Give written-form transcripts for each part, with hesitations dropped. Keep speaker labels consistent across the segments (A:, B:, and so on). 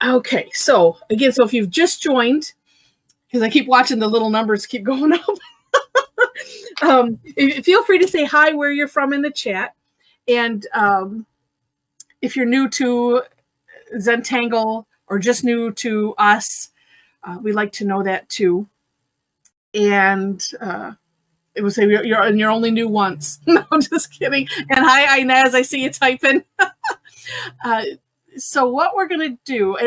A: Okay, so again, so if you've just joined, because I keep watching the little numbers keep going up, feel free to say hi, where you're from in the chat. And if you're new to Zentangle or just new to us, we'd like to know that too. And it would say you're only new once. No, I'm just kidding. And hi, Inez, I see you typing. So what we're going to do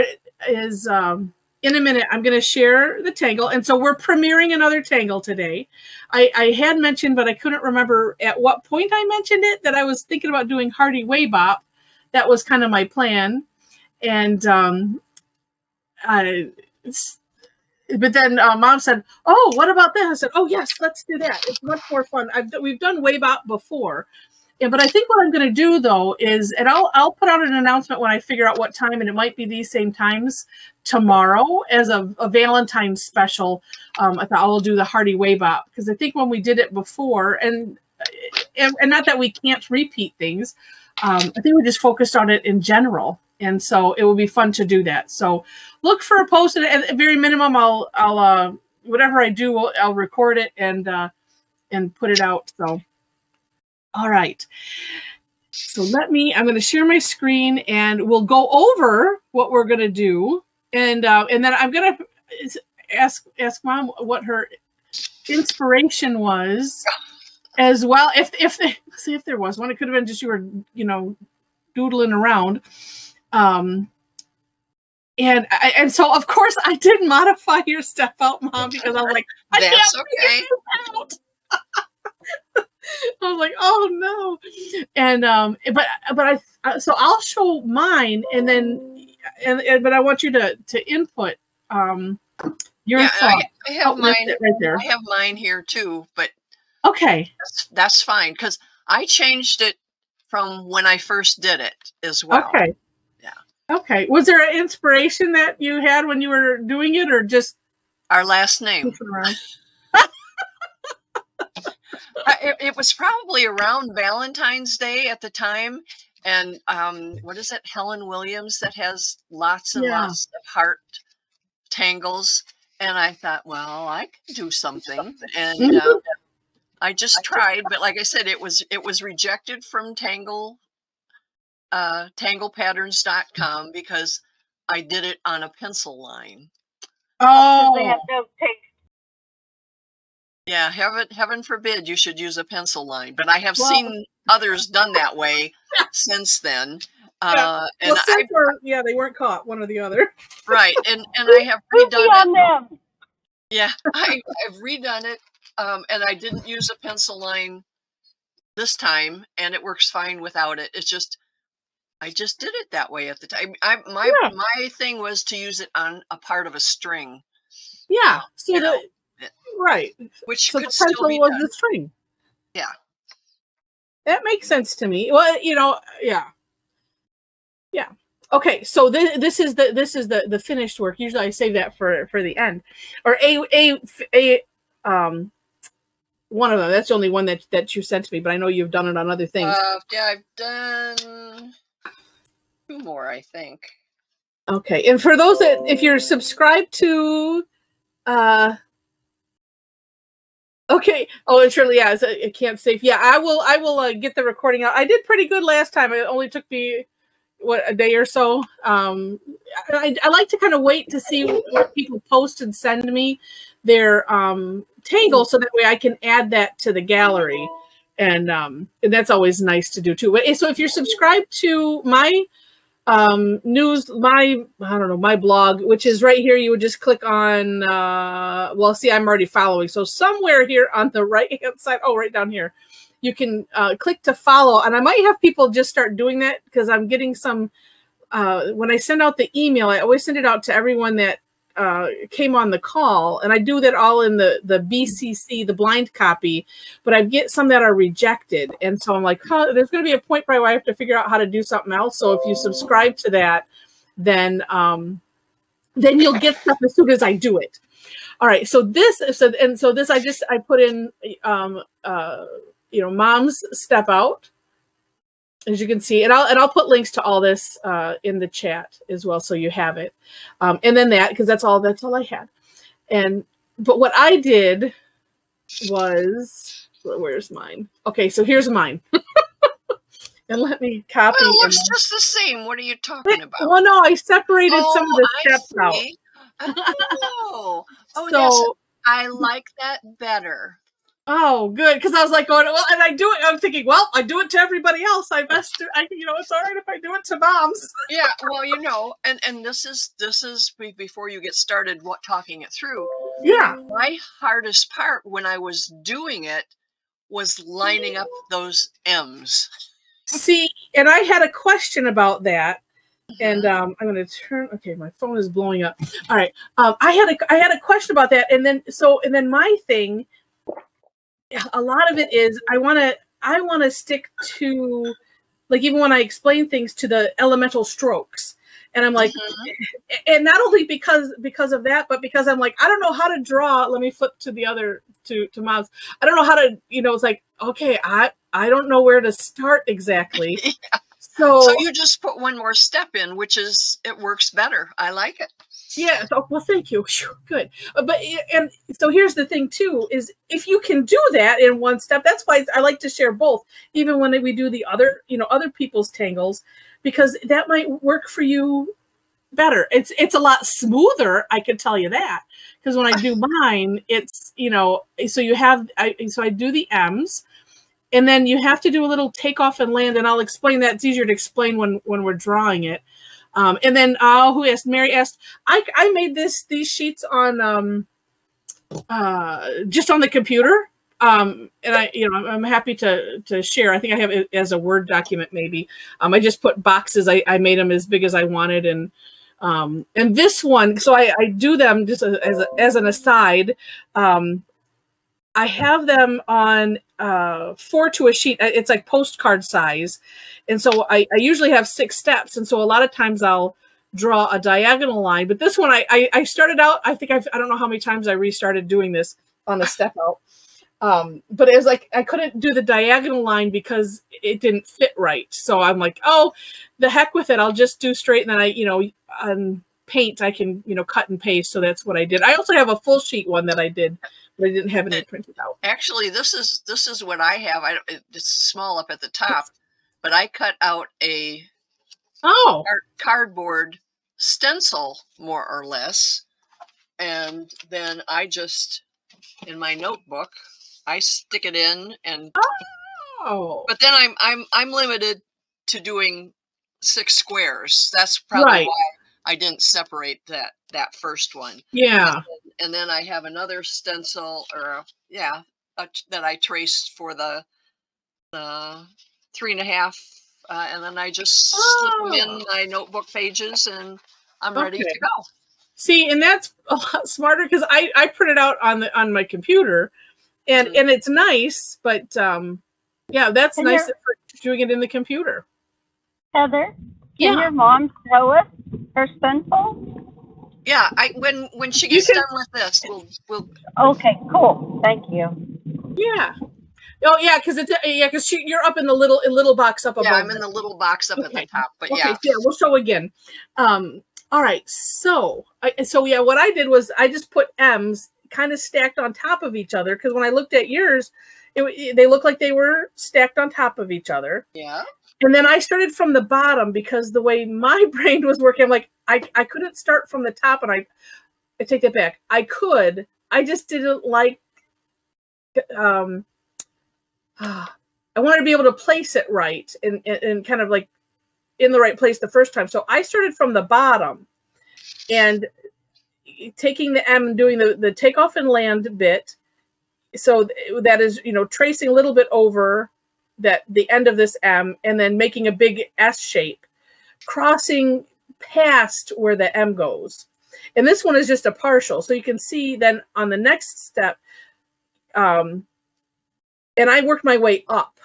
A: is, in a minute, I'm going to share the Tangle. And so we're premiering another Tangle today. I had mentioned, but I couldn't remember at what point I mentioned it, that I was thinking about doing Hardy Way Bop. That was kind of my plan. And but then Mom said, oh, what about this? I said, oh, yes, let's do that. It's much more fun. We've done Way Bop before. Yeah, but I think what I'm going to do, though, is, and I'll put out an announcement when I figure out what time, and it might be these same times tomorrow as a Valentine's special. I thought I'll do the Hardy Way Bop, because I think when we did it before, and not that we can't repeat things, I think we just focused on it in general. And so it will be fun to do that. So look for a post, and at very minimum, I'll whatever I do, I'll record it and put it out. So. All right. So I'm going to share my screen, and we'll go over what we're going to do. And then I'm going to ask Mom what her inspiration was as well. Let's see if there was one. It could have been just you were, doodling around. And so of course I did modify your step out, Mom, because I was like,
B: that's okay.
A: I was like, oh no. And so I'll show mine, and then but I want you to input your thought.
B: I have mine
A: right there.
B: I have mine here too, but
A: okay.
B: That's fine, because I changed it from when I first did it as well.
A: Okay.
B: Yeah.
A: Okay. Was there an inspiration that you had when you were doing it, or just
B: our last name? It was probably around Valentine's Day at the time. And what is it? Helen Williams, that has lots and lots of heart tangles. And I thought, well, I can do something. And I just tried. But like I said, it was rejected from tanglepatterns.com because I did it on a pencil line.
A: Oh, they have no taste.
B: Yeah, heaven forbid you should use a pencil line. But I have seen others done that way since then.
A: They weren't caught, one or the other.
B: Right, and I have redone it. Yeah, I've redone it, and I didn't use a pencil line this time, and it works fine without it. It's just, I just did it that way at the time. My thing was to use it on a part of a string.
A: Yeah, so right.
B: Which
A: so
B: could
A: the pencil
B: still be
A: was
B: done.
A: the string.
B: Yeah.
A: That makes sense to me. Well, yeah. Okay, so this is the finished work. Usually I save that for the end, or one of them. That's the only one that you sent to me, but I know you've done it on other things.
B: Yeah, I've done 2 more, I think.
A: Okay, and for those that, if you're subscribed to, okay. Oh, it surely is. I can't save. Yeah, I will get the recording out. I did pretty good last time. It only took me a day or so. I like to kind of wait to see what people post and send me their Tangle, so that way I can add that to the gallery, and that's always nice to do too. So if you're subscribed to my my blog, which is right here, you would just click on, well, see, I'm already following. So somewhere here on the right-hand side, right down here, you can click to follow. And I might have people just start doing that, because I'm getting some, when I send out the email, I always send it out to everyone that came on the call, and I do that all in the BCC, the blind copy, but I get some that are rejected. And so I'm like, there's going to be a point probably where I have to figure out how to do something else. So if you subscribe to that, then you'll get stuff as soon as I do it. All right. So this, I put in, Mom's step out. as you can see, and I'll put links to all this in the chat as well, so you have it. And then because that's all I had. But what I did was, where's mine? Okay, so here's mine. And let me copy.
B: Well, it looks just the same. What are you talking about?
A: Well, no, I separated some of the steps out.
B: Oh,
A: so
B: I like that better.
A: Oh, good, because I was like going, well, and I do it. I'm thinking, well, I do it to everybody else. I best do. It's all right if I do it to moms.
B: Yeah, well, and this is before you get started talking it through.
A: Yeah,
B: my hardest part when I was doing it was lining up those M's.
A: See, and I had a question about that, and I'm going to turn. Okay, my phone is blowing up. All right, I had a question about that, and then my thing. A lot of it is I want to stick to, like, even when I explain things, to the elemental strokes, and I'm like, and not only because of that, but because I'm like, I don't know how to draw. Let me flip to the other to moms. I don't know how to, it's like, okay, I don't know where to start exactly.
B: Yeah.
A: So
B: you just put one more step in, which is, it works better. I like it.
A: Yeah. Well, thank you. Good. And so here's the thing too, is if you can do that in one step, that's why I like to share both, even when we do the other, other people's tangles, because that might work for you better. It's a lot smoother. I can tell you that, because when I do mine, it's, so I do the M's, and then you have to do a little takeoff and land, and I'll explain that. It's easier to explain when we're drawing it. And then who asked? Mary asked. I made these sheets on just on the computer, and I'm happy to share. I think I have it as a Word document maybe. I just put boxes. I made them as big as I wanted, and this one. So I do them just as an aside. I have them on 4 to a sheet. It's like postcard size. And so I usually have 6 steps. And so a lot of times I'll draw a diagonal line. But this one, I started out, I think I don't know how many times I restarted doing this on the step out. But it was like, I couldn't do the diagonal line because it didn't fit right. So I'm like, oh, the heck with it. I'll just do straight. And then on paint, I can, cut and paste. So that's what I did. I also have a full sheet one that I did. But I didn't have any printed out. Actually,
B: this is what I have. It's small up at the top, but I cut out a cardboard stencil, more or less, and then I just, in my notebook, I stick it in, and but then I'm limited to doing 6 squares. That's probably why I didn't separate that first one.
A: Yeah.
B: And then I have another stencil, that I traced for the 3.5, and then I just slip them in my notebook pages, and I'm ready to go. See, and that's a lot smarter, because I print it out on my computer, and it's nice, but yeah, that's nice for doing it in the computer.
C: Heather, can your mom show us her stencil?
B: Yeah, when she gets done with this, we'll.
C: Okay, cool. Thank you.
A: Yeah. Oh yeah, because you're up in the little box up above.
B: Yeah, I'm in the little box up at the top. But yeah,
A: we'll show again. All right, so what I did was I just put M's kind of stacked on top of each other, because when I looked at yours, they looked like they were stacked on top of each other.
B: Yeah.
A: And then I started from the bottom, because the way my brain was working, I'm like, I couldn't start from the top, and I take that back. I could. I just didn't like, I wanted to be able to place it right and kind of like in the right place the first time. So I started from the bottom and taking the M and doing the takeoff and land bit. So that is, tracing a little bit over the end of this M, and then making a big S shape, crossing past where the M goes. And this one is just a partial. So you can see then on the next step, and I worked my way up.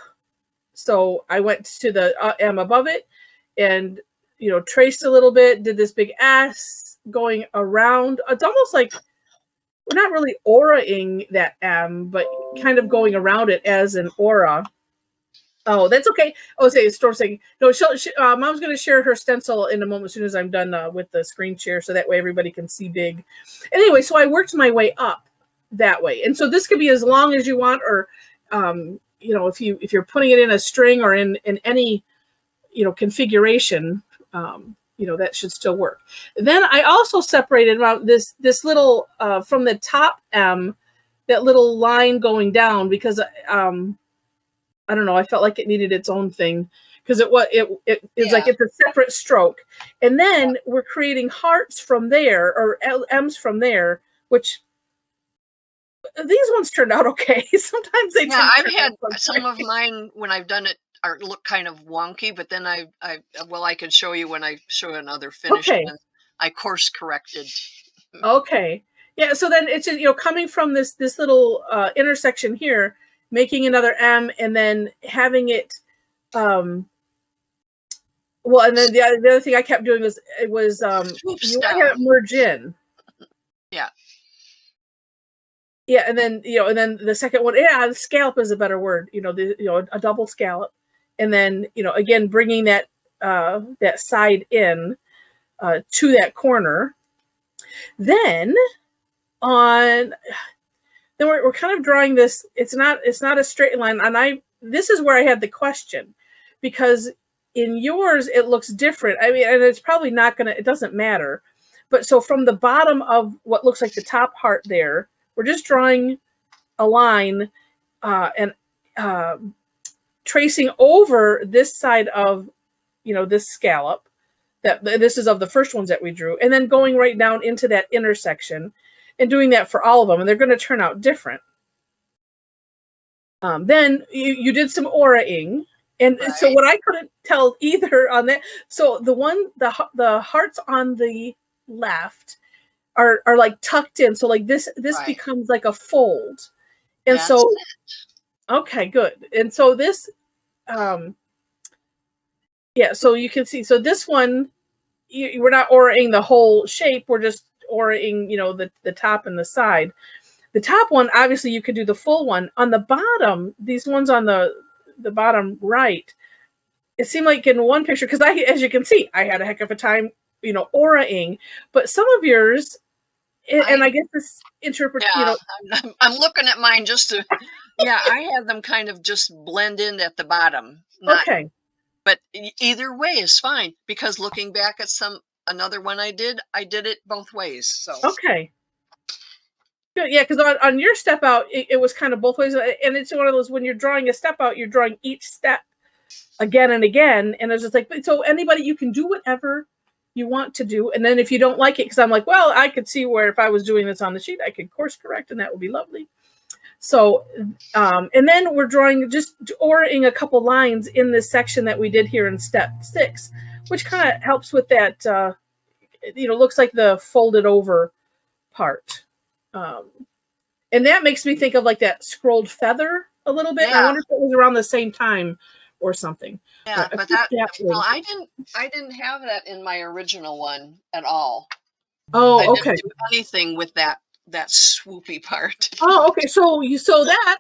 A: So I went to the M above it and, traced a little bit, did this big S going around. It's almost like we're not really auraing that M, but kind of going around it as an aura. Oh, that's okay. Oh, say Storm saying no. Mom's going to share her stencil in a moment as soon as I'm done with the screen share, so that way everybody can see big. Anyway, so I worked my way up that way, and so this could be as long as you want, or you know, if you're putting it in a string or in any, you know, configuration, you know, that should still work. Then I also separated about this little from the top M, that little line going down, because I don't know, I felt like it needed its own thing, because it's like it's a separate stroke. And then we're creating hearts from there, or M's from there, which these ones turned out okay. Sometimes they
B: I've had some of mine when I've done it look kind of wonky, but then I can show you when I show another finish.
A: Okay.
B: I course corrected.
A: Okay. Yeah, so then it's just, you know, coming from this little intersection here, making another M, and then having it well, and then the other thing I kept doing was you want to have it merge in.
B: Yeah.
A: Yeah, and then, you know, and then the second one, the scallop is a better word, you know, a double scallop. And then, you know, again, bringing that that side in to that corner. Then we're kind of drawing this. It's not a straight line, and this is where I had the question, because in yours it looks different. I mean, and it's probably not gonna. It doesn't matter. But so from the bottom of what looks like the top heart there, we're just drawing a line and tracing over this side of, you know, this scallop. This is of the first ones that we drew, and then going right down into that intersection and doing that for all of them, and they're going to turn out different. Then you did some aura-ing, and right. So what I couldn't tell either on that, so the hearts on the left are like tucked in, so like this right. becomes like a fold, and that's so it. Okay, good. And so this yeah, so you can see, so this one we're not aura-ing the whole shape, we're just aura-ing, you know, the top and the side. The top one, obviously you could do the full one. On the bottom, these ones on the bottom right, it seemed like in one picture, because as you can see, I had a heck of a time, you know, aura-ing, but some of yours, and I guess this interpret, you know,
B: I'm looking at mine just to, I had them kind of just blend in at the bottom.
A: Okay.
B: But either way is fine, because looking back at another one I did it both ways. So
A: okay, good. Yeah, because on your step out, it was kind of both ways, and it's one of those, when you're drawing a step out, you're drawing each step again and again, and it's just like, so anybody, you can do whatever you want to do, and then if you don't like it, because I'm like, well, I could see where if I was doing this on the sheet, I could course correct, and that would be lovely. So, and then we're drawing, just aura-ing a couple lines in this section that we did here in step 6, which kind of helps with that, you know, looks like the folded over part. And that makes me think of like that scrolled feather a little bit. Yeah. I wonder if it was around the same time or something.
B: Yeah, but well, I didn't have that in my original one at all.
A: Oh,
B: I
A: okay.
B: didn't do anything with that swoopy part.
A: Oh, okay. So that,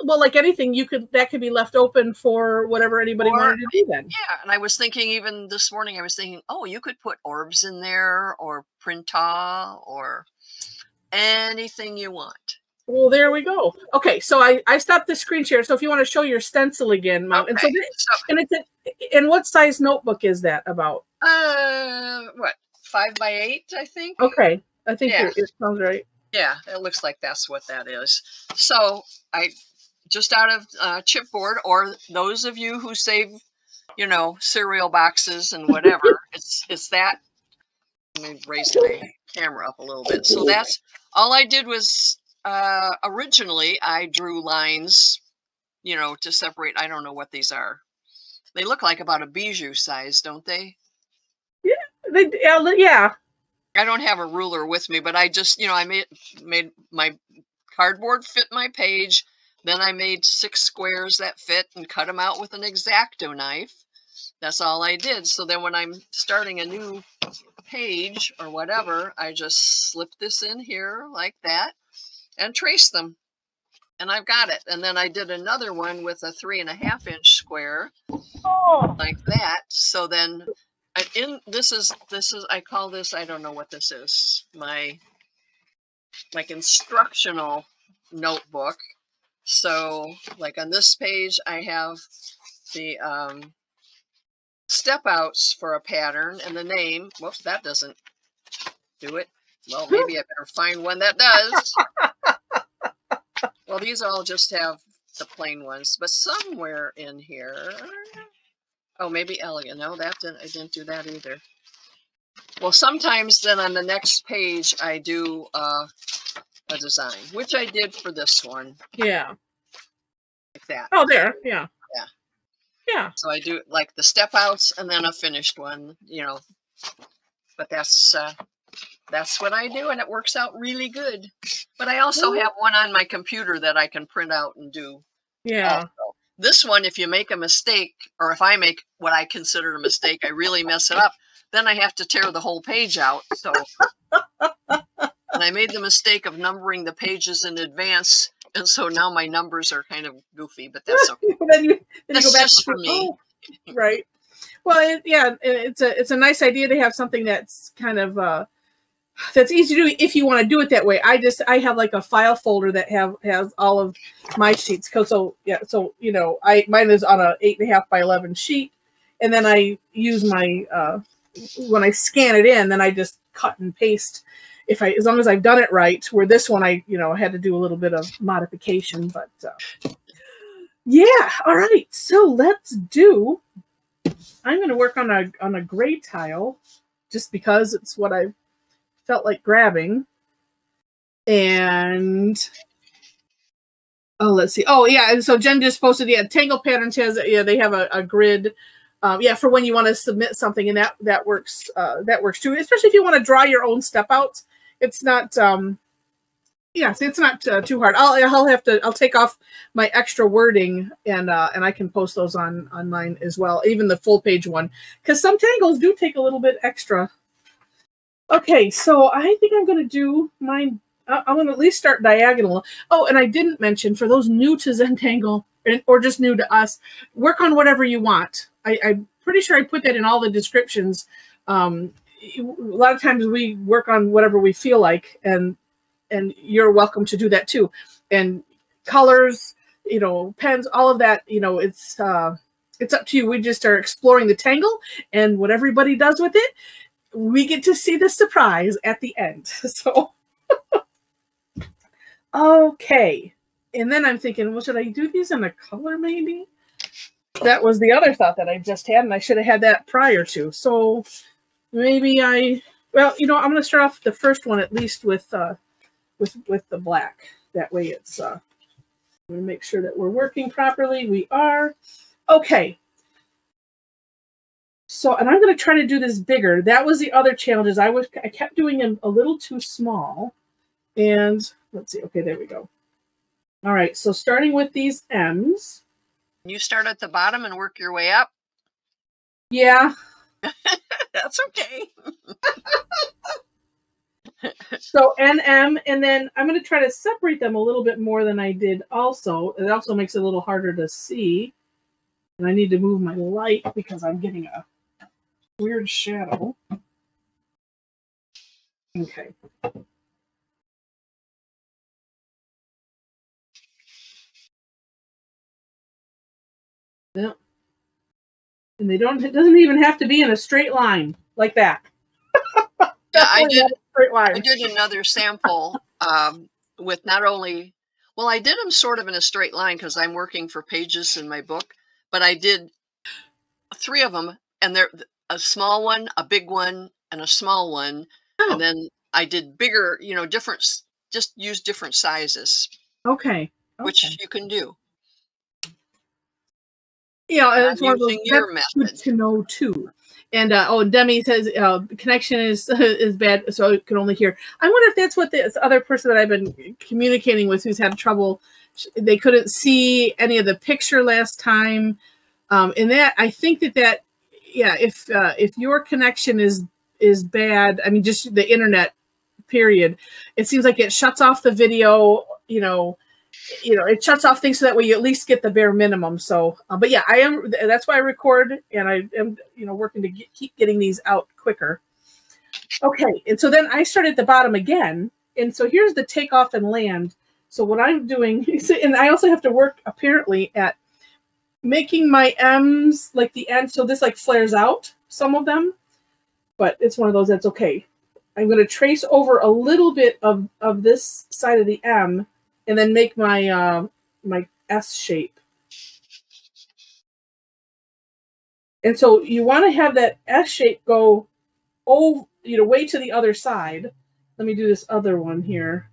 A: well, like anything, that could be left open for whatever anybody wanted to do then.
B: Yeah, and I was thinking, even this morning, I was thinking, oh, you could put orbs in there, or printa, or anything you want.
A: Well, there we go. Okay, so I stopped the screen share. So if you want to show your stencil again, Mom, okay. And what size notebook is that about?
B: What, 5x8, I think.
A: Okay, I think it sounds right.
B: Yeah, it looks like that's what that is. So I just out of chipboard, or those of you who save, you know, cereal boxes and whatever, it's that. Let me raise my camera up a little bit. So that's all I did was originally I drew lines, you know, to separate. I don't know what these are. They look like about a bijou size, don't they?
A: Yeah, yeah.
B: I don't have a ruler with me, but I just, you know, I made my cardboard fit my page. Then I made 6 squares that fit and cut them out with an X-Acto knife. That's all I did. So then when I'm starting a new page or whatever, I just slip this in here like that and trace them. and I've got it. And then I did another one with a 3.5 inch square, like that. So then this is I call this, I don't know what this is, my like instructional notebook. So like on this page, I have the step outs for a pattern and the name. Whoops, that doesn't do it. Well, maybe I better find one that does. Well, these all just have the plain ones, but somewhere in here, oh, maybe elegant. No, I didn't do that either. Well, sometimes then on the next page, I do a design, which I did for this one.
A: Yeah.
B: Like that.
A: Oh, there. Yeah.
B: Yeah.
A: Yeah.
B: So I do like the step outs and then a finished one, you know, but that's what I do, and it works out really good. But I also have one on my computer that I can print out and do.
A: Yeah.
B: Also. This one, if you make a mistake, or if I make what I consider a mistake, I really mess it up, then I have to tear the whole page out. So, and I made the mistake of numbering the pages in advance, and so now my numbers are kind of goofy, but that's okay.
A: then you
B: that's
A: go back
B: just for me.
A: Oh, right. Well, it's a nice idea to have something that's kind of that's easy to do if you want to do it that way. I have like a file folder that has all of my sheets. So you know, mine is on a 8.5 by 11 sheet, and then I use my when I scan it in, then I just cut and paste as long as I've done it right. Where this one I had to do a little bit of modification, but yeah. All right, so let's do. I'm going to work on a gray tile, just because it's what I felt like grabbing. And let's see. Oh yeah, and so Jen just posted. Yeah, Tangle Patterns has they have a grid. For when you want to submit something, and that works. That works too, especially if you want to draw your own step outs. It's not. It's not too hard. I'll take off my extra wording and I can post those on mine as well, even the full page one, because some tangles do take a little bit extra. Okay, so I think I'm going to do mine. I'm going to at least start diagonal. Oh, and I didn't mention, for those new to Zentangle or just new to us, work on whatever you want. I'm pretty sure I put that in all the descriptions. A lot of times we work on whatever we feel like, and you're welcome to do that too. And colors, pens, all of that, it's up to you. We just are exploring the Tangle, and what everybody does with it, we get to see the surprise at the end. So, okay. And then I'm thinking, well, should I do these in a color maybe? That was the other thought that I just had, and I should have had that prior to. So maybe I'm going to start off the first one at least with the black. That way it's, I'm going to make sure that we're working properly. We are. Okay. So, and I'm going to try to do this bigger. That was the other challenges. I kept doing them a little too small. And let's see. Okay, there we go. All right. So starting with these M's.
B: You start at the bottom and work your way up.
A: Yeah.
B: That's okay.
A: So NM, and then I'm going to try to separate them a little bit more than I did also. It also makes it a little harder to see. And I need to move my light because I'm getting a weird shadow. Okay. Yeah. And it doesn't even have to be in a straight line like that.
B: Yeah, I did another sample with not only, well, I did them sort of in a straight line because I'm working for pages in my book, but I did 3 of them, and they're a small one, a big one, and a small one. Oh. And then I did bigger, different, just use different sizes.
A: Okay.
B: Which you can do.
A: Yeah, it's one of those
B: your method.
A: Good to know too. And Demi says connection is bad, so I can only hear. I wonder if that's what this other person that I've been communicating with, who's had trouble. They couldn't see any of the picture last time. And that, I think that if your connection is bad, I mean, just the internet period, it seems like it shuts off the video, you know, it shuts off things so that way you at least get the bare minimum. So, but yeah, that's why I record, and I am, you know, working to keep getting these out quicker. Okay, and so then I start at the bottom again, and so here's the takeoff and land. So what I'm doing, and I also have to work apparently at making my M's like the end, so this like flares out some of them, but it's one of those that's okay. I'm going to trace over a little bit of this side of the M, and then make my my S shape. And so you want to have that S shape go over, you know, way to the other side. Let me do this other one here,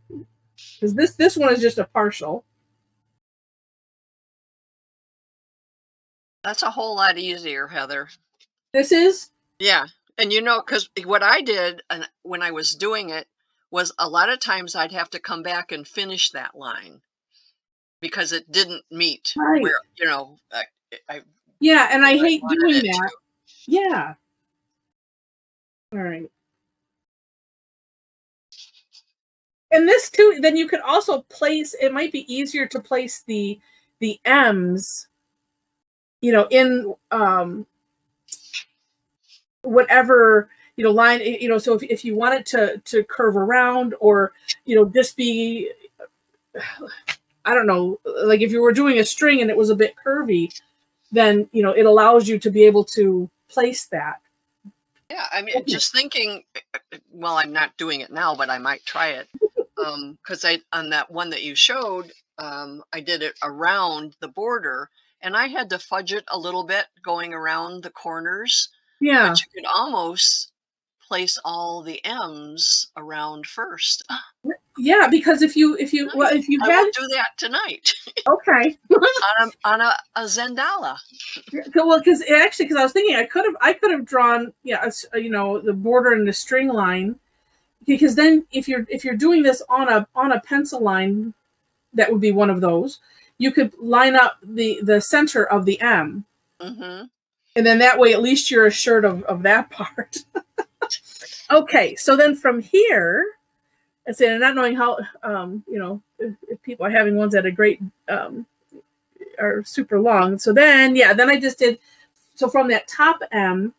A: because this one is just a partial.
B: That's a whole lot easier, Heather.
A: This is?
B: Yeah. And you know, because what I did when I was doing it was a lot of times I'd have to come back and finish that line because it didn't meet where, you know,
A: yeah, and I hate doing that. Yeah. All right. And this too, then you could also place, it might be easier to place the M's, you know, in whatever, you know, line, you know, so if you want it to curve around, or, you know, just be, I don't know, like if you were doing a string and it was a bit curvy, then, you know, it allows you to be able to place that.
B: Yeah, I mean, just thinking, well, I'm not doing it now, but I might try it. Because on that one that you showed, I did it around the border, and I had to fudge it a little bit going around the corners.
A: Yeah.
B: But you could almost place all the M's around first.
A: Yeah, because if you
B: I will do that tonight.
A: Okay.
B: on a Zentangle.
A: Well, because I was thinking I could have drawn, yeah, you know, the border and the string line, because then if you're doing this on a pencil line, that would be one of those. You could line up the center of the M. Mm-hmm. And then that way, at least you're assured of that part. Okay, so then from here, and saying, not knowing how, you know, if people are having ones that are great, are super long. So then, yeah, then I just did, so from that top M,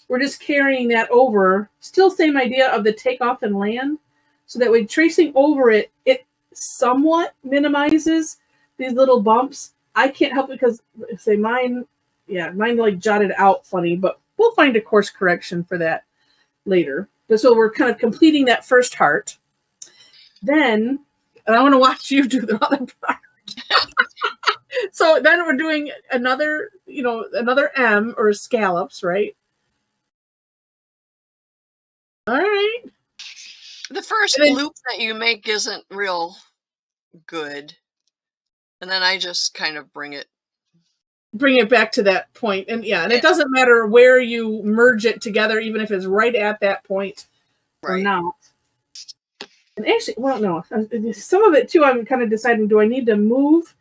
A: we're just carrying that over, still same idea of the takeoff and land. So that way, tracing over it, it somewhat minimizes these little bumps. I can't help it because, say, mine like jotted out funny, but we'll find a course correction for that later. But so we're kind of completing that first heart. Then, and I want to watch you do the other part. So then we're doing another, you know, another M, or scallops, right? All right.
B: The first loop that you make isn't real good. And then I just kind of bring it
A: back to that point. And yeah, and it doesn't matter where you merge it together, even if it's right at that point or not. And actually, well, no, some of it too, I'm kind of deciding, do I need to move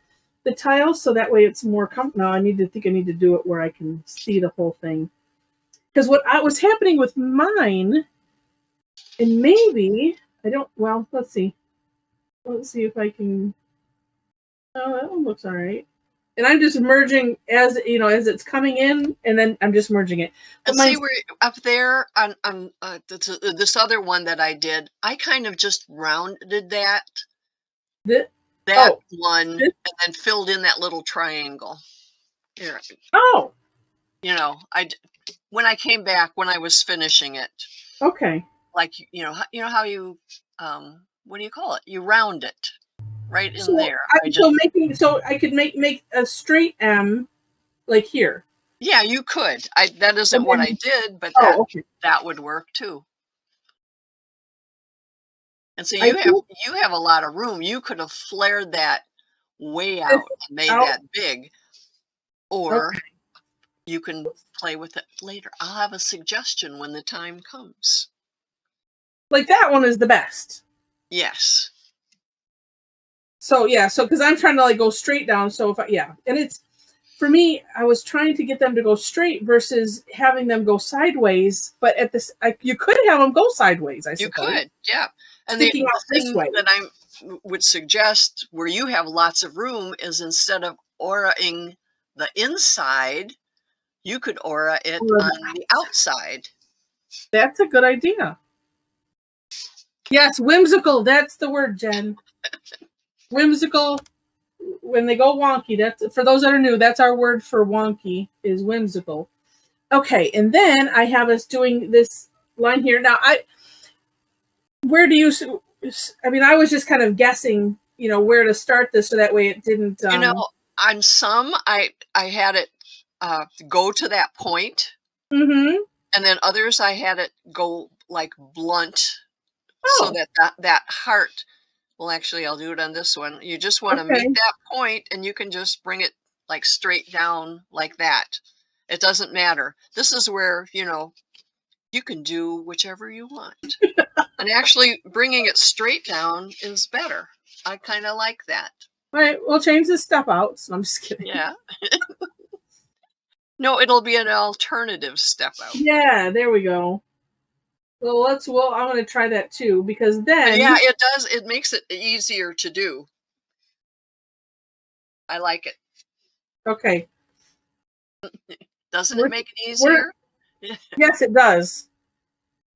A: the tile so that way it's more comfortable? No, I need to do it where I can see the whole thing. Because what was happening with mine, and maybe, I don't, well, let's see. Let's see if I can, oh, that one looks all right. And I'm just merging as, you know, as it's coming in, and then I'm just merging it. But
B: and see, we're up there on this other one that I did, I kind of just rounded that one, and then filled in that little triangle. Here.
A: Oh.
B: You know, when I came back, when I was finishing it.
A: Okay.
B: Like, you know how you, what do you call it? You round it. Right in there.
A: So I could make a straight M, like here.
B: Yeah, you could. That isn't what I did, but that would work too. And so you have a lot of room. You could have flared that way out and made that big, or you can play with it later. I'll have a suggestion when the time comes.
A: Like that one is the best.
B: Yes.
A: So yeah, so because I'm trying to like go straight down. So and it's, for me, I was trying to get them to go straight versus having them go sideways. But at this, you could have them go sideways. I suppose
B: you could, yeah. And
A: sticking out this way.
B: That would suggest where you have lots of room is instead of auraing the inside, you could aura it on the outside.
A: That's a good idea. Yes, whimsical. That's the word, Jen. Whimsical. When they go wonky, that's, for those that are new, that's our word for wonky, is whimsical. Okay, and then I have us doing this line here. Now, where do you, I mean, I was just kind of guessing, you know, where to start this so that way it didn't.
B: You know, on some, I had it go to that point. Mm-hmm. And then others, I had it go like blunt, so that heart. Well, actually, I'll do it on this one. You just want to make that point, and you can just bring it like straight down like that. It doesn't matter. This is where, you know, you can do whichever you want. And actually bringing it straight down is better. I kind of like that.
A: All right, we'll change the step outs. I'm just kidding.
B: Yeah. No, it'll be an alternative step out.
A: Yeah, there we go. Well, I'm going to try that too, because then.
B: Yeah, it does. It makes it easier to do. I like it.
A: Okay.
B: Doesn't it make it easier?
A: Yes, it does.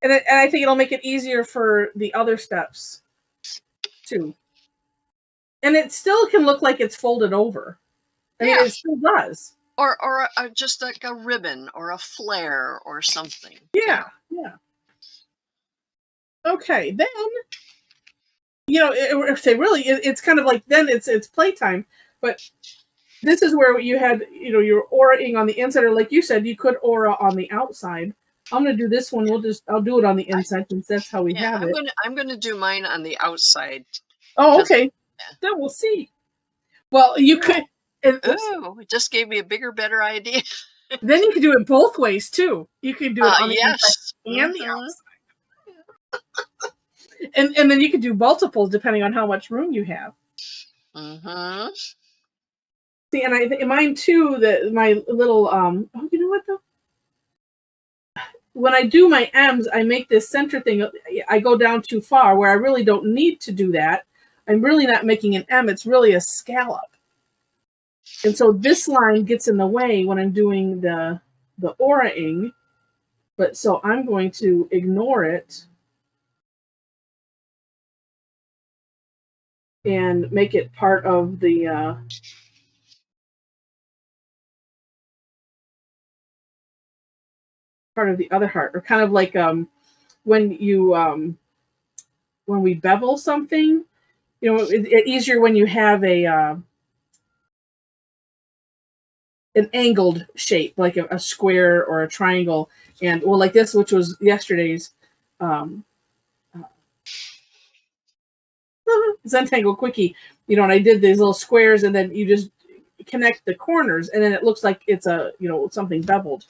A: And I think it'll make it easier for the other steps too. And it still can look like it's folded over. I mean, it still does.
B: Or just like a ribbon or a flare or something.
A: Yeah, yeah. Okay, then, you know, if they really, it's kind of like, then it's playtime. But this is where you had, you know, you're auraing on the inside, or like you said, you could aura on the outside. I'm going to do this one. I'll do it on the inside since that's how we have it.
B: I'm going to do mine on the outside.
A: Oh, okay. Then we'll see. Well, you could.
B: Oh, it just gave me a bigger, better idea.
A: Then you can do it both ways too. You can do it on the inside and the outside. And then you can do multiples depending on how much room you have. Mm-hmm. See, and I think mine too, that my little oh, you know what though? When I do my M's, I make this center thing. I go down too far where I really don't need to do that. I'm really not making an M. It's really a scallop. And so this line gets in the way when I'm doing the auraing. But so I'm going to ignore it and make it part of the other heart, or kind of like when you when we bevel something, you know, it's easier when you have a an angled shape, like a square or a triangle, and well, like this, which was yesterday's Zentangle quickie, you know, and I did these little squares, and then you just connect the corners, and then it looks like it's a, you know, something beveled.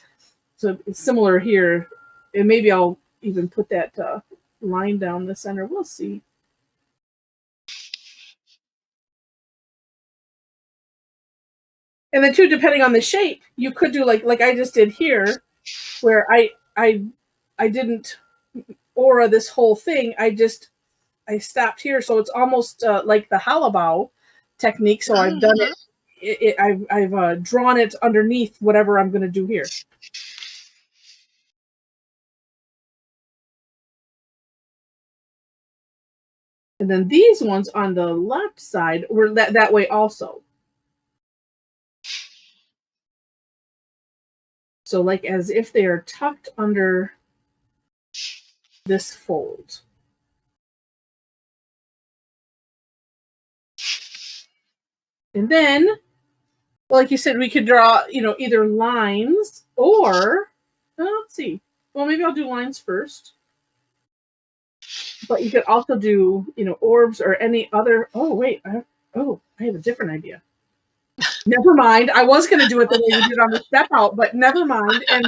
A: So it's similar here, and maybe I'll even put that line down the center. We'll see. And then too, depending on the shape, you could do like I just did here, where I didn't aura this whole thing. I stopped here, so it's almost like the halibut technique. So I've done it. I've drawn it underneath whatever I'm going to do here. And then these ones on the left side were that way also. So like as if they are tucked under this fold. And then, like you said, we could draw, you know, either lines or, let's see. Well, maybe I'll do lines first. But you could also do, you know, orbs or any other. Oh, wait. I have a different idea. Never mind. I was going to do it the way we did on the step out, but never mind. And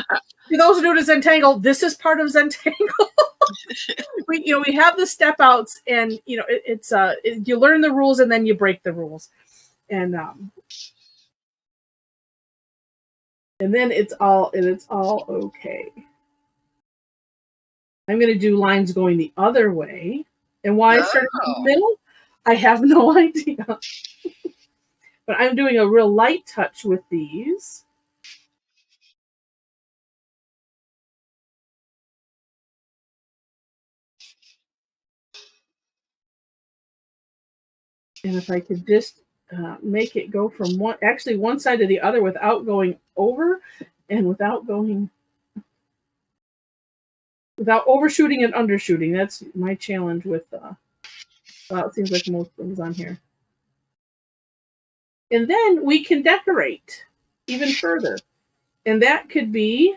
A: for those who do Zentangle, this is part of Zentangle. we have the step outs, and you know, it's you learn the rules and then you break the rules, and then it's all okay. I'm going to do lines going the other way, and why I started in the middle. I have no idea. But I'm doing a real light touch with these. And if I could just make it go from one side to the other without going over and without overshooting and undershooting. That's my challenge with, it seems like most things on here. And then we can decorate even further. And that could be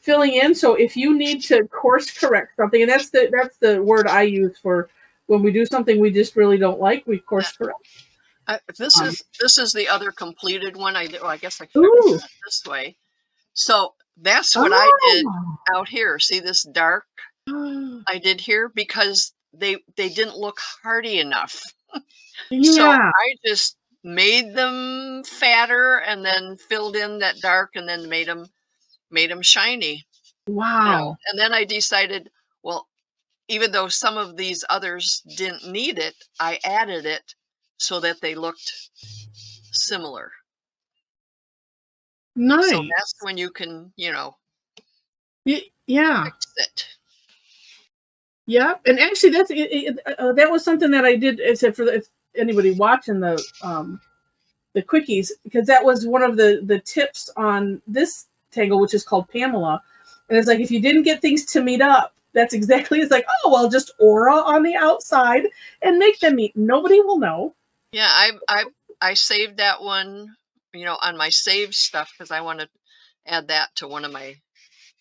A: filling in. So if you need to course correct something, and that's the word I use for when we do something we just really don't like, we course correct.
B: This is the other completed one. I guess I could have done it this way. So that's what I did out here. See this dark I did here because they didn't look hardy enough.
A: Yeah.
B: So I just made them fatter and then filled in that dark and then made them shiny.
A: Wow.
B: You know? And then I decided, well, even though some of these others didn't need it, I added it so that they looked similar.
A: Nice.
B: So that's when you can, you know,
A: yeah,
B: fix it.
A: Yeah, and actually, that was something that I did. Except for anybody watching the quickies, because that was one of the tips on this tangle, which is called Pamela. And it's like if you didn't get things to meet up, that's exactly. It's like, oh well, just aura on the outside and make them meet. Nobody will know.
B: Yeah, I saved that one, you know, on my saved stuff because I want to add that to one of my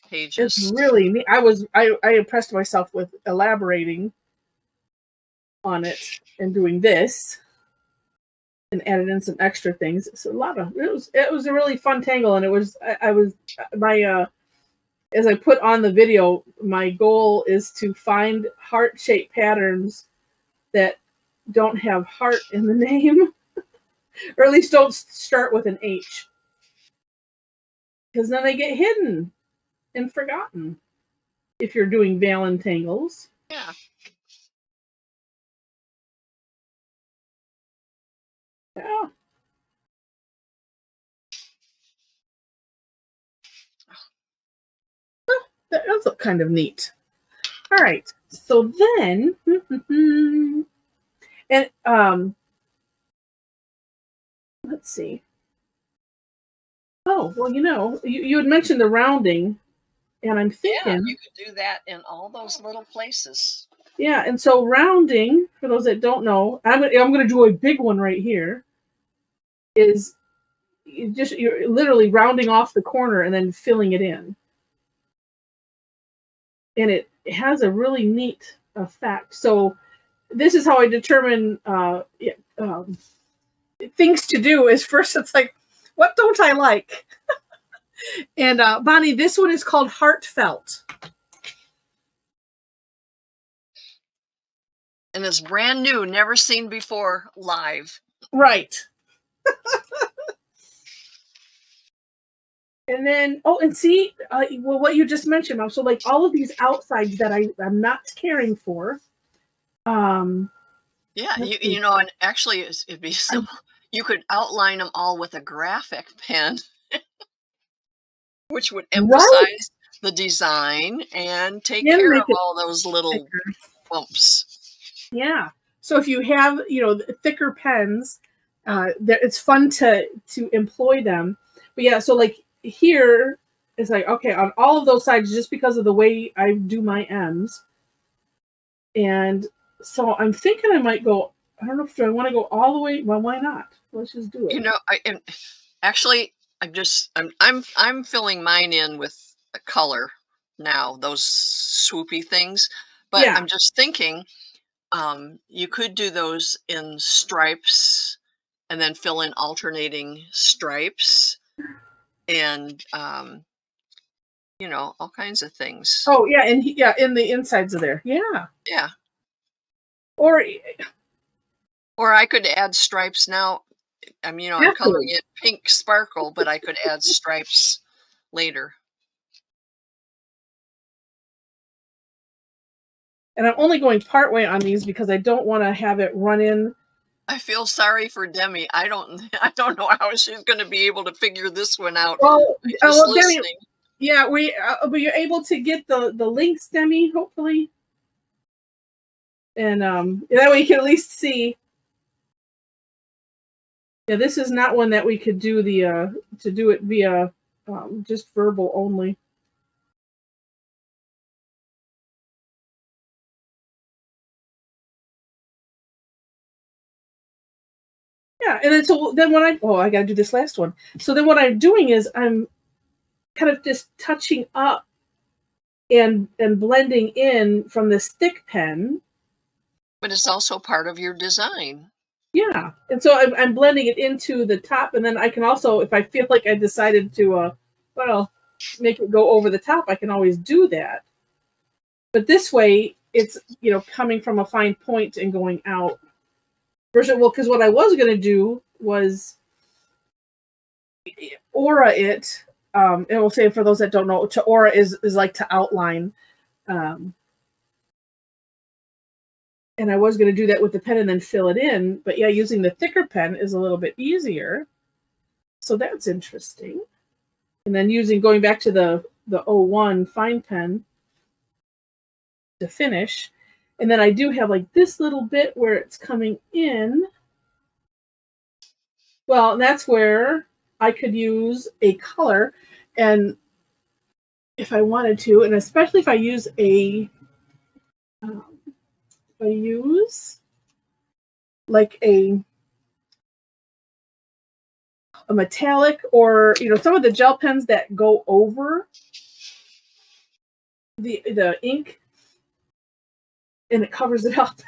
B: pages.
A: It's really neat. I impressed myself with elaborating on it and doing this and added in some extra things. So it was a really fun tangle, and it was as I put on the video, my goal is to find heart-shaped patterns that don't have heart in the name, or at least don't start with an H, because then they get hidden and forgotten if you're doing Valentangles.
B: Yeah.
A: Yeah. Oh, that does look kind of neat. All right. So then, and let's see. Oh, well, you know, you had mentioned the rounding, and I'm thinking.
B: Yeah, you could do that in all those little places.
A: Yeah, and so rounding, for those that don't know, I'm going to do a big one right here, is you're literally rounding off the corner and then filling it in. And it has a really neat effect. So this is how I determine things to do is first it's like, what don't I like? And Bonnie, this one is called Heartfelt.
B: And it's brand new, never seen before live.
A: Right. And then, oh, and see, well, what you just mentioned, Mom. So, like, all of these outsides that I'm not caring for.
B: Yeah, you know, and actually, it'd be simple. You could outline them all with a graphic pen, which would emphasize the design and take care of all those little bumps.
A: Yeah. So if you have, you know, thicker pens, it's fun to employ them. But yeah, so like here, it's like, okay, on all of those sides, just because of the way I do my M's. And so I'm thinking I might go, I don't know if I want to go all the way. Well, why not? Let's just do it.
B: You know, I'm filling mine in with a color now, those swoopy things. But yeah. I'm just thinking, you could do those in stripes and then fill in alternating stripes and, you know, all kinds of things.
A: Oh, yeah. And yeah, in the insides of there. Yeah.
B: Yeah.
A: Or
B: I could add stripes now. I mean, you know, I'm coloring it pink sparkle, but I could add stripes later.
A: And I'm only going part way on these because I don't want to have it run in.
B: I feel sorry for Demi. I don't know how she's going to be able to figure this one out.
A: Well,
B: listening.
A: Demi, yeah, were you able to get the links, Demi? Hopefully, and that way you can at least see. Yeah, this is not one that we could do to do it via just verbal only. Yeah, and then so then I got to do this last one. So then what I'm doing is I'm kind of just touching up and blending in from this thick pen.
B: But it's also part of your design.
A: Yeah, and so I'm blending it into the top, and then I can also, if I feel like I decided to, make it go over the top, I can always do that. But this way, it's, coming from a fine point and going out. Because what I was going to do was aura it, and we'll say for those that don't know, to aura is like to outline. And I was going to do that with the pen and then fill it in. But yeah, using the thicker pen is a little bit easier. So that's interesting. And then going back to the 01 fine pen to finish. And then I do have like this little bit where it's coming in. Well, that's where I could use a color. And if I wanted to, and especially if I use like a metallic, or some of the gel pens that go over the ink and it covers it up.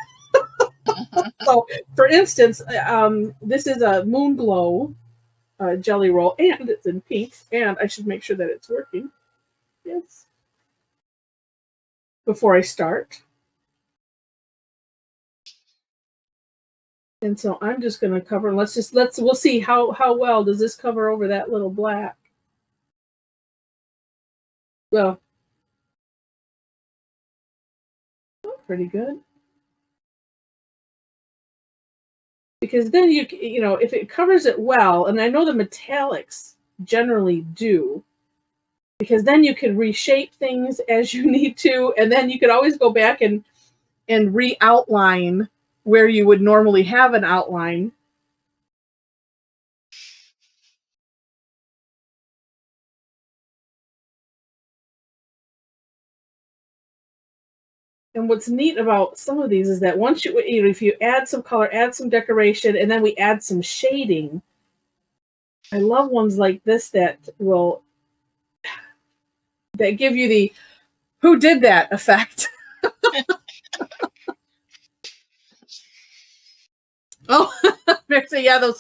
A: So for instance, this is a Moon Glow jelly roll, and it's in pink, and I should make sure that it's working. Yes. Before I start. And so I'm just going to cover, we'll see how well does this cover over that little black. Well, pretty good. Because then if it covers it well, and I know the metallics generally do, because then you can reshape things as you need to, and then you could always go back and re-outline where you would normally have an outline. And what's neat about some of these is that once if you add some color, add some decoration, and then we add some shading. I love ones like this that give you the "who did that" effect. Oh, those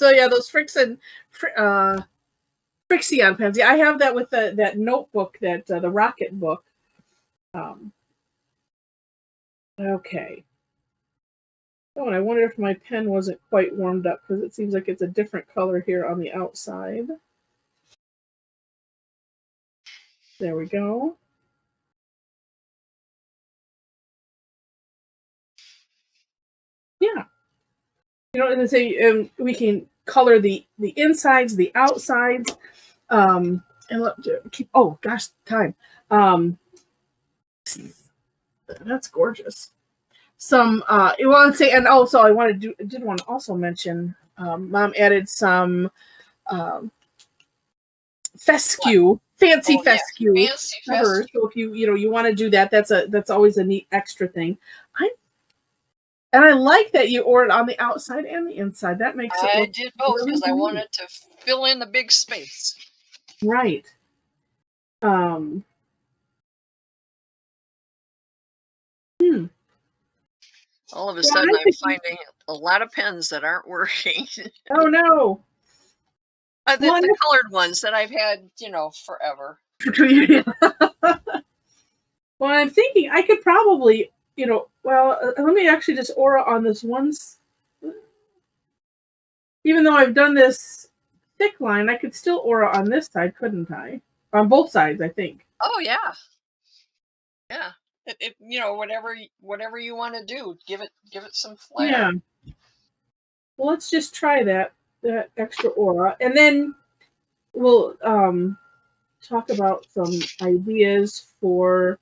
A: Frixion pens. Yeah, I have that with that notebook, the Rocket book. Okay. Oh, and I wonder if my pen wasn't quite warmed up, because it seems like it's a different color here on the outside. There we go. Yeah. And say we can color the insides, the outsides, and keep. Oh gosh, time. That's gorgeous. Some and also I did want to also mention, Mom added some fescue, fancy fescue.
B: Yeah. Fancy fescue.
A: So if you want to do that, that's always a neat extra thing. And I like that you ordered on the outside and the inside. That makes it.
B: I did both because I wanted to fill in the big space.
A: Right.
B: All of a sudden, I'm finding a lot of pens that aren't working.
A: Oh no!
B: The colored ones that I've had, forever.
A: Well, I'm thinking I could probably, let me actually just aura on this one. Even though I've done this thick line, I could still aura on this side, couldn't I? On both sides, I think.
B: Oh, yeah. Yeah. You know, whatever you want to do, give it some flair.
A: Yeah. Well, let's just try that extra aura, and then we'll talk about some ideas for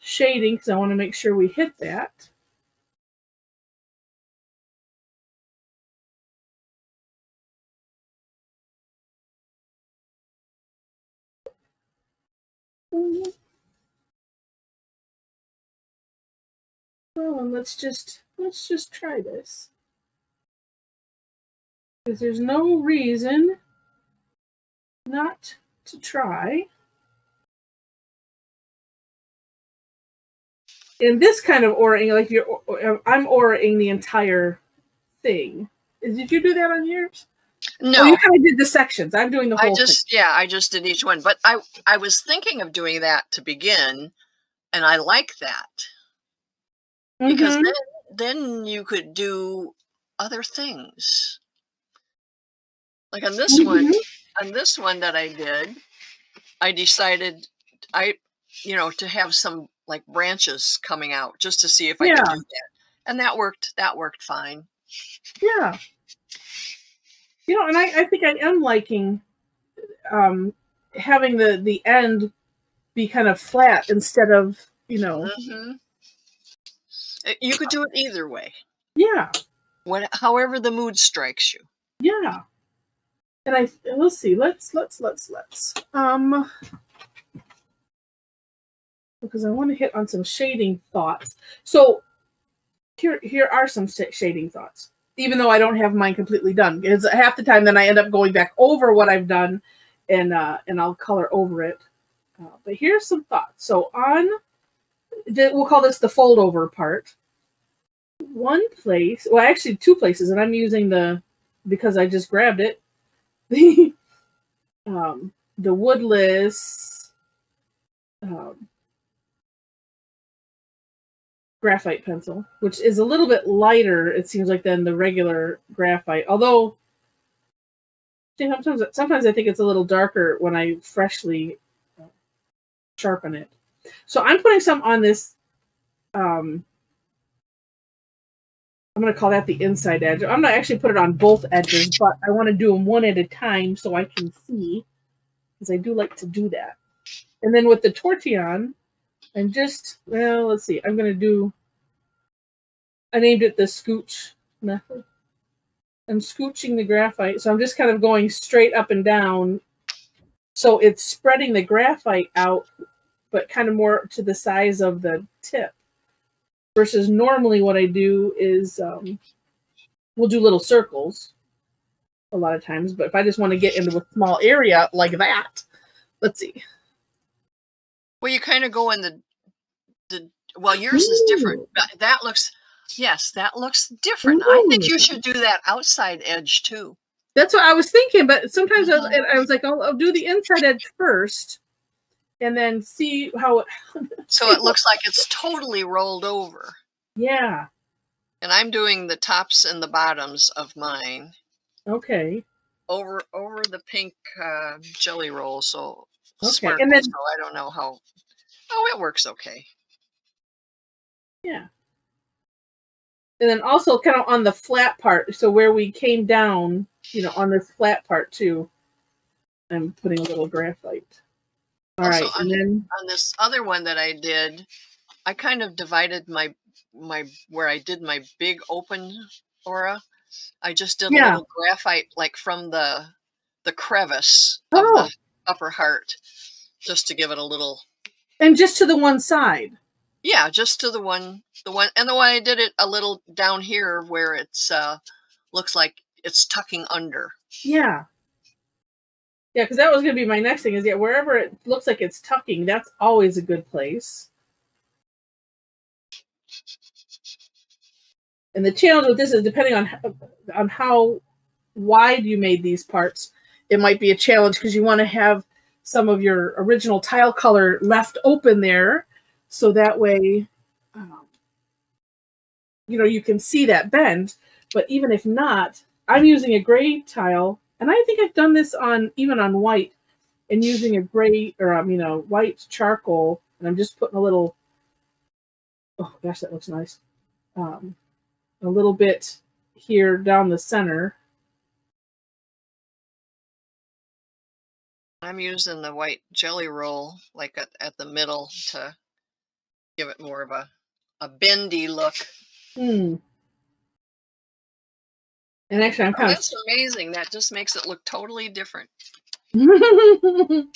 A: shading, because I want to make sure we hit that. Oh, and let's just try this, because there's no reason not to try. In this kind of auraing, like I'm auraing the entire thing. Did you do that on yours?
B: No,
A: oh, you kind of did the sections. I'm doing the whole thing.
B: Yeah, I just did each one. But I was thinking of doing that to begin, and I like that. Because then you could do other things. Like on this one that I did, I decided to have some like branches coming out just to see if I could do that. And that worked fine.
A: Yeah. You know, and I think I am liking having the end be kind of flat instead of, you know.
B: You could do it either way.
A: Yeah.
B: However the mood strikes you.
A: Yeah. And we'll see. Let's because I want to hit on some shading thoughts. So here are some shading thoughts, even though I don't have mine completely done. Because half the time then I end up going back over what I've done and I'll color over it. But here's some thoughts. So we'll call this the fold over part. One place, well, actually two places, and I'm using because I just grabbed it, the woodless graphite pencil, which is a little bit lighter, it seems like, than the regular graphite. Although sometimes I think it's a little darker when I freshly sharpen it. So I'm putting some on this. I'm going to call that the inside edge. I'm not actually put it on both edges, but I want to do them one at a time so I can see, because I do like to do that. And then with the Tortillion, I'm just, well, let's see. I named it the scooch method. I'm scooching the graphite, so I'm just kind of going straight up and down. So it's spreading the graphite out, but kind of more to the size of the tip. Versus normally what I do is we'll do little circles a lot of times. But if I just want to get into a small area like that, let's see.
B: Well, you kind of go in well, yours is different. That looks different. I think you should do that outside edge too.
A: That's what I was thinking. But sometimes I was like, I'll do the inside edge first. And then see how it...
B: So it looks like it's totally rolled over.
A: Yeah.
B: And I'm doing the tops and the bottoms of mine.
A: Okay.
B: Over the pink jelly roll. So
A: okay. And then,
B: so I don't know how... Oh, it works okay.
A: Yeah. And then also kind of on the flat part. So where we came down, on this flat part too, I'm putting a little graphite. All right, and then
B: on this other one that I did, I kind of divided my where I did my big open aura. I just did a little graphite like from the crevice of the upper heart, just to give it a little.
A: And just to the one side.
B: Yeah, just to the one, and the one I did it a little down here where it's looks like it's tucking under.
A: Yeah. Yeah, because that was going to be my next thing is, wherever it looks like it's tucking, that's always a good place. And the challenge with this is depending on how wide you made these parts, it might be a challenge because you want to have some of your original tile color left open there. So that way, you can see that bend. But even if not, I'm using a gray tile. And I think I've done this even on white, and using a gray or white charcoal, and I'm just putting a little Oh gosh, that looks nice. A little bit here down the center.
B: I'm using the white jelly roll like at the middle to give it more of a bendy look.
A: And actually, I'm kind of...
B: That's amazing. That just makes it look totally different.
A: And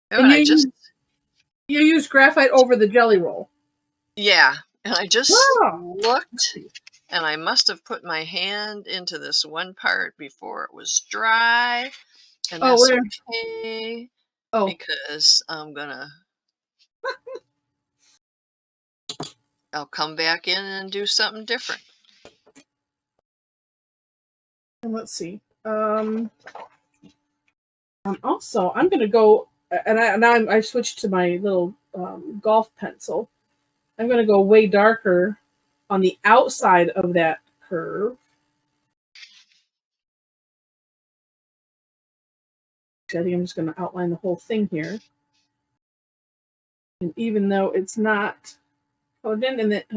A: you use graphite over the jelly roll.
B: Yeah, and I just looked, and I must have put my hand into this one part before it was dry, and that's okay. Because I'm gonna... I'll come back in and do something different.
A: And let's see. Also, I'm gonna go, and I switched to my little golf pencil. I'm gonna go way darker on the outside of that curve. I think I'm just gonna outline the whole thing here. And even though it's not colored in, and it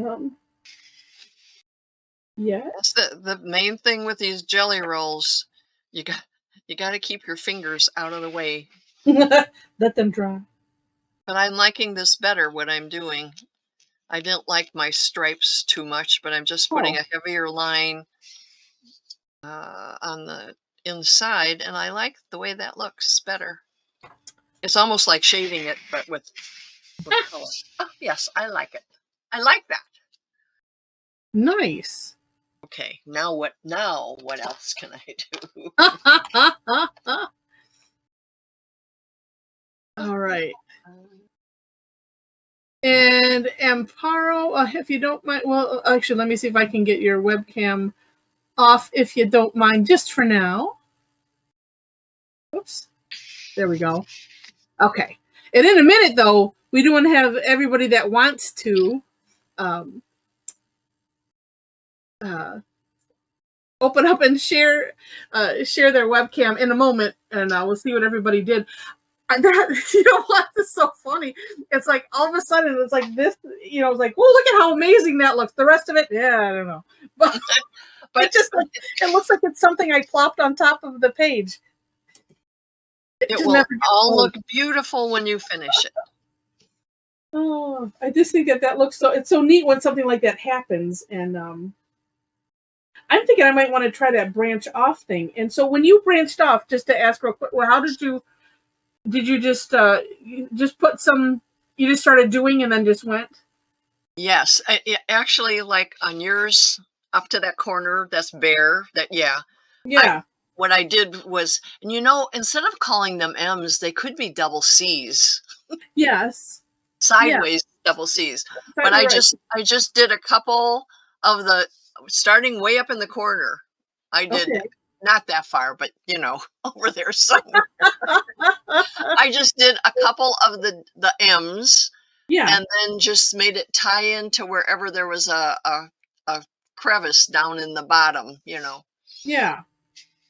A: yeah,
B: that's the main thing with these jelly rolls. You got to keep your fingers out of the way.
A: Let them dry.
B: But I'm liking this better, what I'm doing. I didn't like my stripes too much, but I'm just putting a heavier line on the inside, and I like the way that looks better. It's almost like shaving it, but with color. Oh, yes, I like it. I like that.
A: Nice.
B: Okay, now what else can I do?
A: All right. And Amparo, if you don't mind, well, actually, let me see if I can get your webcam off, if you don't mind, just for now. Oops. There we go. Okay. And in a minute, though, we do want to have everybody that wants to open up and share their webcam in a moment, and we'll see what everybody did. That, you know what, is so funny. It's like all of a sudden it's like this, you know, it's like, well, look at how amazing that looks. The rest of it, yeah, I don't know. But it just it looks like it's something I plopped on top of the page.
B: It will all look beautiful when you finish it.
A: Oh, I just think that looks so, it's so neat when something like that happens. And I'm thinking I might want to try that branch off thing. And so when you branched off, just to ask real quick, well, how did you just put some, you just started doing and then just went?
B: Yes, actually, like on yours up to that corner that's bare, what I did was, and you know, instead of calling them M's, they could be double C's.
A: Yes.
B: Sideways double C's. But I just did a couple of the, starting way up in the corner. I did not that far, but you know, over there somewhere. I just did a couple of the M's, and then just made it tie into wherever there was a crevice down in the bottom, you know.
A: Yeah.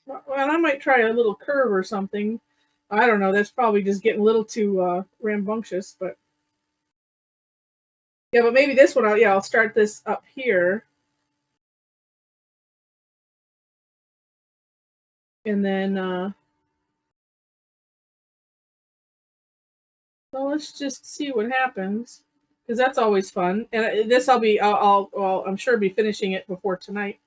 A: Well, I might try a little curve or something. I don't know. That's probably just getting a little too rambunctious, but yeah. But maybe this one, I'll start this up here. And then, well, let's just see what happens, because that's always fun. And this, I'm sure be finishing it before tonight.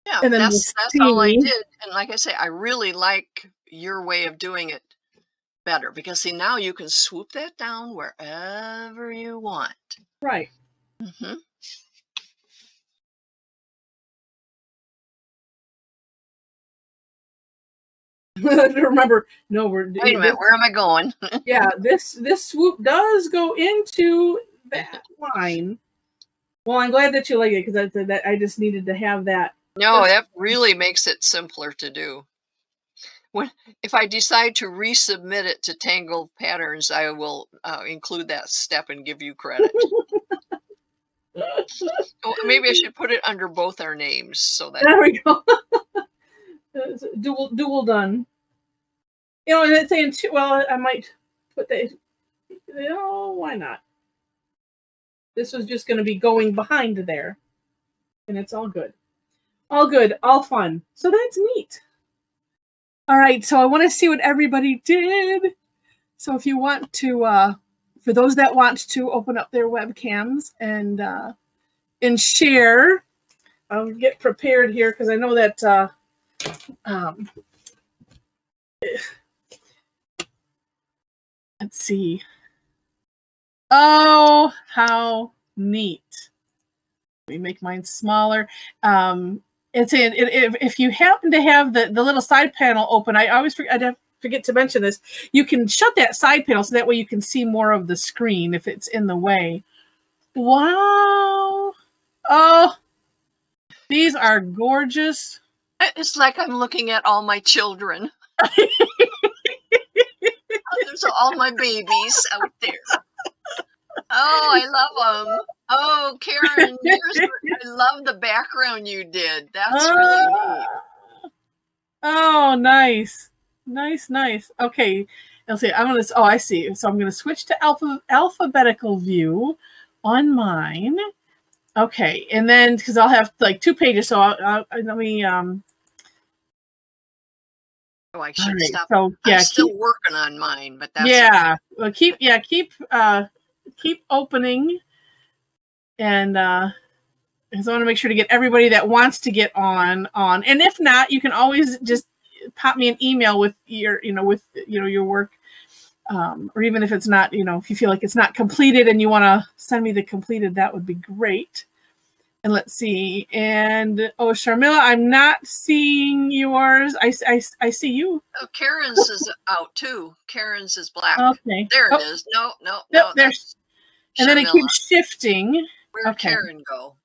B: Yeah, and then that's all I did. And like I say, I really like your way of doing it better, because see, now you can swoop that down wherever you want.
A: Right.
B: Mm-hmm.
A: Remember, no,
B: wait a minute, where am I going?
A: Yeah, this swoop does go into that line. Well, I'm glad that you like it, because I just needed to have that.
B: No, that really makes it simpler to do. If I decide to resubmit it to Tangle Patterns, I will include that step and give you credit. Maybe I should put it under both our names, so that
A: there we go. dual done. You know, and it's saying, well, I might put that. You know, why not? This was just going to be going behind there. And it's all good. All good. All fun. So that's neat. All right. So I want to see what everybody did. So if you want to, for those that want to open up their webcams and share, I'll get prepared here because I know that let's see. Oh, how neat. Let me make mine smaller. If you happen to have the little side panel open, I always forget to mention this. You can shut that side panel so that way you can see more of the screen if it's in the way. Wow. Oh, these are gorgeous.
B: It's like I'm looking at all my children. There's all my babies out there. Oh, I love them. Oh, Karen, I love the background you did. That's really neat.
A: Oh, nice. Nice, nice. Okay. I'll see. I'm going to, I see. So I'm going to switch to alphabetical view on mine. Okay. And then, because I'll have like 2 pages. So let me, oh,
B: I should stop.
A: So, yeah,
B: I'm still working on mine, but that's
A: okay. Well, keep opening, and because I want to make sure to get everybody that wants to get on. And if not, you can always just pop me an email with your your work, or even if it's not, if you feel like it's not completed and you want to send me the completed, that would be great. And let's see. And oh, Sharmila, I'm not seeing yours. I see you.
B: Oh, Karen's is out too. Karen's is black.
A: Okay.
B: There it is. No.
A: There's, and then it keeps shifting.
B: Where'd Karen go?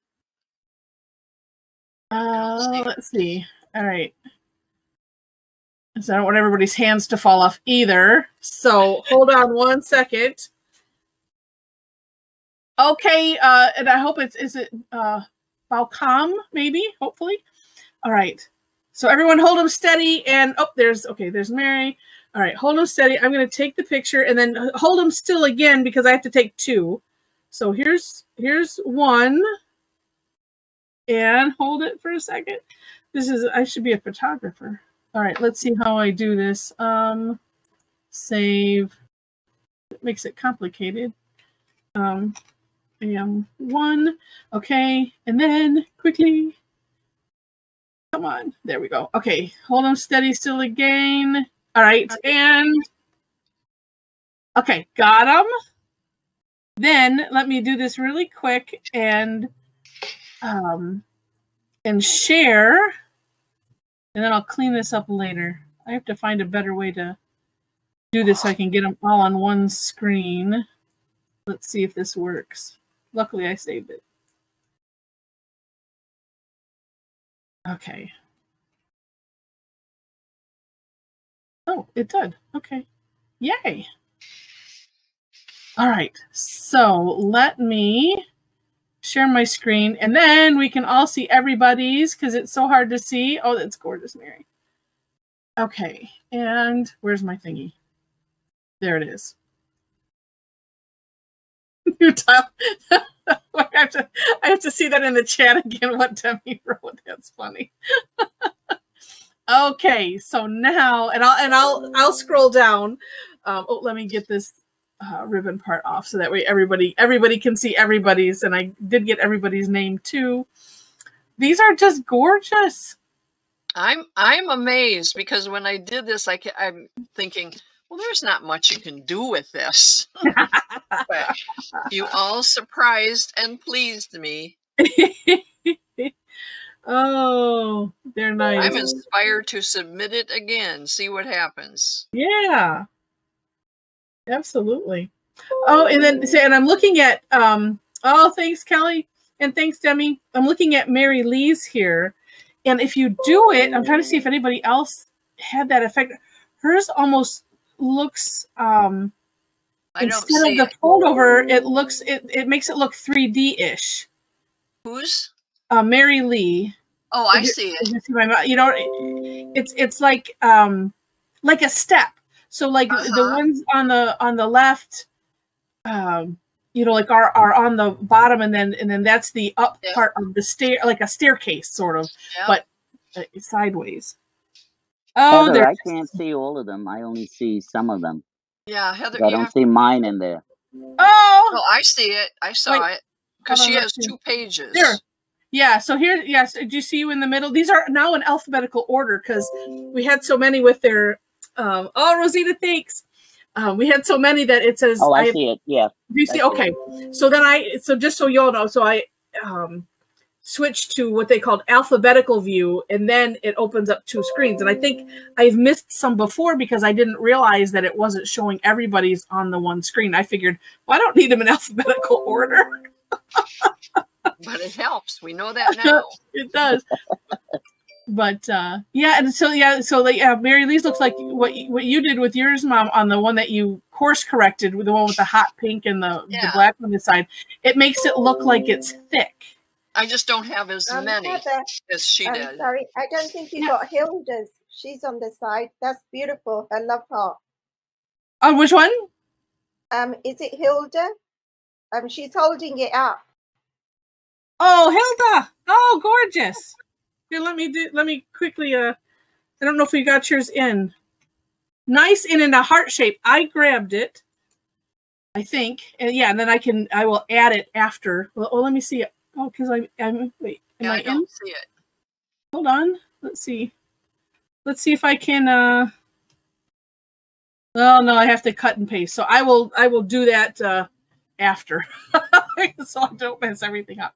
A: Let's see. All right. So I don't want everybody's hands to fall off either. So hold on one second. Okay, and I hope is it Balcom, maybe, hopefully. All right. So everyone hold them steady, and there's Mary. All right, hold them steady. I'm going to take the picture and then hold them still again because I have to take 2. So here's 1, and hold it for a second. I should be a photographer. All right, let's see how I do this. Save. It makes it complicated. 1. Okay, and then quickly. Come on, there we go. Okay, hold them steady still again. All right, and okay, got them. Then let me do this really quick and share, and then I'll clean this up later. I have to find a better way to do this so I can get them all on one screen. Let's see if this works. Luckily, I saved it. Okay. Oh, it did. Okay. Yay. All right. So let me share my screen, and then we can all see everybody's because it's so hard to see. Oh, that's gorgeous, Mary. Okay. And where's my thingy? There it is. I have to see that in the chat again. What Demi wrote. That's funny. Okay, so now, and I'll scroll down. Let me get this ribbon part off so that way everybody can see everybody's, and I did get everybody's name too. These are just gorgeous.
B: I'm amazed because when I did this, I'm thinking, well, there's not much you can do with this. But you all surprised and pleased me.
A: Oh, they're nice.
B: I'm inspired to submit it again. See what happens.
A: Yeah, absolutely. Oh, and I'm looking at oh, thanks, Kelly, and thanks, Demi. I'm looking at Mary Lee's here, and if you do it, I'm trying to see if anybody else had that effect. Hers almost looks instead of the fold over, it makes it look 3D-ish.
B: Who's?
A: Mary Lee.
B: Oh, I see it.
A: It's like a step. So like the ones on the left, you know, like are on the bottom, and then that's the up part of the stair, like a staircase sort of, but sideways. Oh,
D: Heather, I can't see all of them. I only see some of them.
B: Yeah, Heather.
D: I don't see mine in there.
B: Oh, I see it. I saw it because she has 2 pages.
A: There. Yeah. So here, yes. Do you see you in the middle? These are now in alphabetical order because we had so many with their. Oh, Rosita, thanks. We had so many that it says.
D: Oh, I see it. Yeah.
A: Do you see? Okay. So then so just so you all know, so I switched to what they called alphabetical view, and then it opens up 2 screens. And I think I've missed some before because I didn't realize that it wasn't showing everybody's on the one screen. I figured, well, I don't need them in alphabetical order.
B: But it helps. We know that now.
A: It does. But yeah, and so Mary Lee's looks like what you did with yours, Mom, on the one that you course corrected, with the one with the hot pink and the black on the side. It makes it look like it's thick.
B: I just don't have as many
E: Heather,
B: as she did.
E: Sorry, I don't think you got Hilda's. She's on the side. That's beautiful. I love her.
A: Oh, which one?
E: Is it Hilda? She's holding it up.
A: Oh, Hilda! Oh, gorgeous. Here, let me quickly. I don't know if we got yours in. Nice and in a heart shape. I grabbed it, I think, and yeah, and then I will add it after. Well, let me see it. Oh, because I'm wait. Am I
B: don't
A: in?
B: see it.
A: Hold on. Let's see. Let's see if I can. Oh no, I have to cut and paste. So I will do that after, so I don't mess everything up.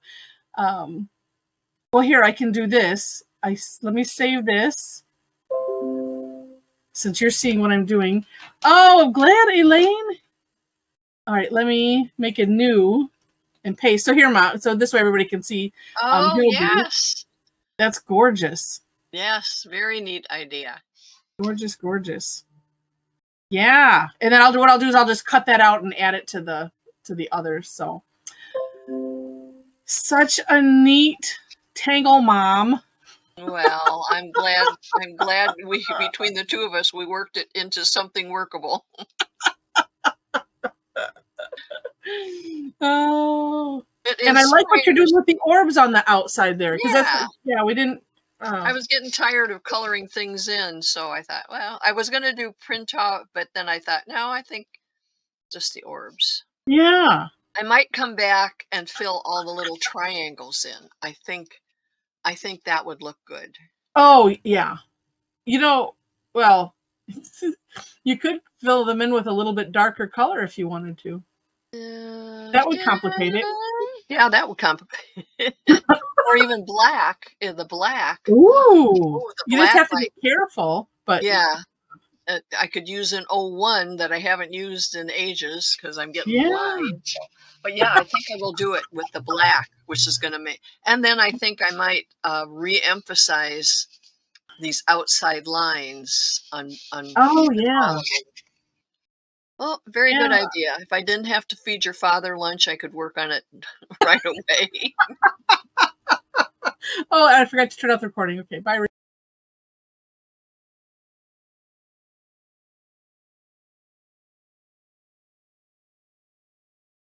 A: Well, here I can do this. Let me save this since you're seeing what I'm doing. Oh, glad, Elaine. All right, let me make a new and paste. So here, Mom. So this way everybody can see.
B: Oh, yes.
A: That's gorgeous.
B: Yes, very neat idea.
A: Gorgeous, gorgeous. Yeah, and then what I'll do is I'll just cut that out and add it to the others. So such a neat Tangle mom.
B: Well, I'm glad we between the 2 of us we worked it into something workable.
A: Oh, and I like what you're doing with the orbs on the outside there, because we didn't. I
B: was getting tired of coloring things in, so I thought, well, I was going to do print out, but then I thought, no, I think just the orbs.
A: Yeah.
B: I might come back and fill all the little triangles in. I think that would look good.
A: Oh, yeah. You know, well, you could fill them in with a little bit darker color if you wanted to. That would complicate it.
B: Yeah, that would complicate it. Or even black, the black.
A: Ooh. You just have to be careful. But
B: yeah. I could use an 01 that I haven't used in ages because I'm getting blind. So. But yeah, I think I will do it with the black, which is going to make. And then I think I might re-emphasize these outside lines on.
A: Oh yeah.
B: Well, very good idea. If I didn't have to feed your father lunch, I could work on it right away.
A: Oh, I forgot to turn off the recording. Okay, bye.